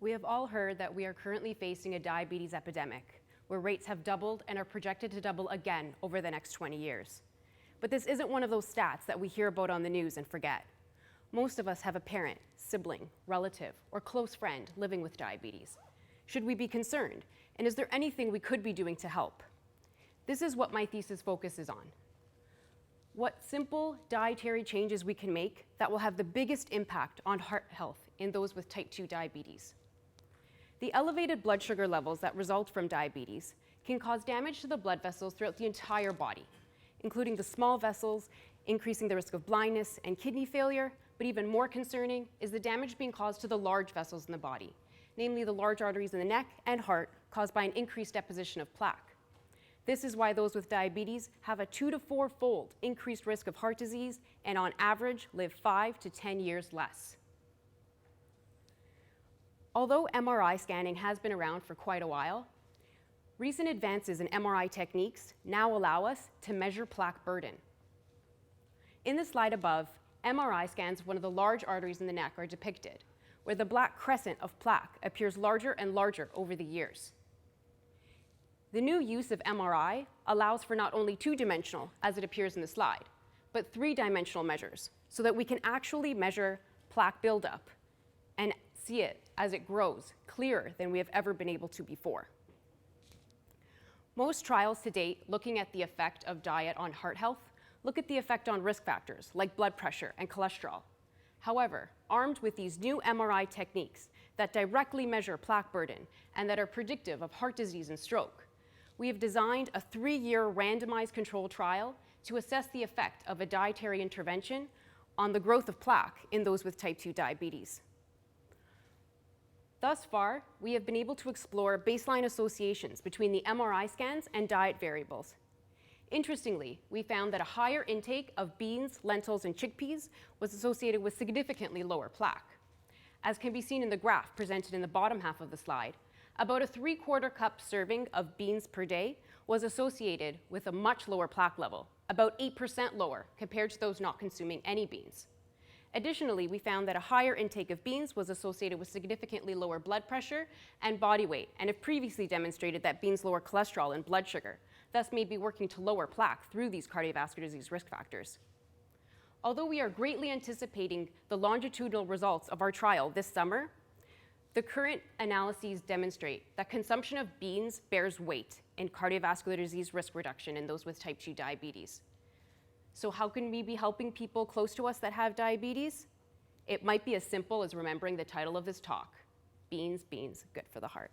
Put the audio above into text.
We have all heard that we are currently facing a diabetes epidemic, where rates have doubled and are projected to double again over the next 20 years. But this isn't one of those stats that we hear about on the news and forget. Most of us have a parent, sibling, relative, or close friend living with diabetes. Should we be concerned? And is there anything we could be doing to help? This is what my thesis focuses on. What simple dietary changes we can make that will have the biggest impact on heart health in those with type 2 diabetes. The elevated blood sugar levels that result from diabetes can cause damage to the blood vessels throughout the entire body, including the small vessels, increasing the risk of blindness and kidney failure, but even more concerning is the damage being caused to the large vessels in the body, namely the large arteries in the neck and heart caused by an increased deposition of plaque. This is why those with diabetes have a 2 to 4-fold increased risk of heart disease and on average live 5 to 10 years less. Although MRI scanning has been around for quite a while, recent advances in MRI techniques now allow us to measure plaque burden. In the slide above, MRI scans of one of the large arteries in the neck are depicted, where the black crescent of plaque appears larger and larger over the years. The new use of MRI allows for not only two-dimensional, as it appears in the slide, but three-dimensional measures, so that we can actually measure plaque buildup and see it as it grows clearer than we have ever been able to before. Most trials to date looking at the effect of diet on heart health look at the effect on risk factors like blood pressure and cholesterol. However, armed with these new MRI techniques that directly measure plaque burden and that are predictive of heart disease and stroke, we have designed a 3-year randomized control trial to assess the effect of a dietary intervention on the growth of plaque in those with type 2 diabetes. Thus far, we have been able to explore baseline associations between the MRI scans and diet variables. Interestingly, we found that a higher intake of beans, lentils, and chickpeas was associated with significantly lower plaque. As can be seen in the graph presented in the bottom half of the slide, about a 3/4 cup serving of beans per day was associated with a much lower plaque level, about 8% lower compared to those not consuming any beans. Additionally, we found that a higher intake of beans was associated with significantly lower blood pressure and body weight, and have previously demonstrated that beans lower cholesterol and blood sugar, thus may be working to lower plaque through these cardiovascular disease risk factors. Although we are greatly anticipating the longitudinal results of our trial this summer, the current analyses demonstrate that consumption of beans bears weight in cardiovascular disease risk reduction in those with type 2 diabetes. So how can we be helping people close to us that have diabetes? It might be as simple as remembering the title of this talk, Beans, Beans, Good for the Heart.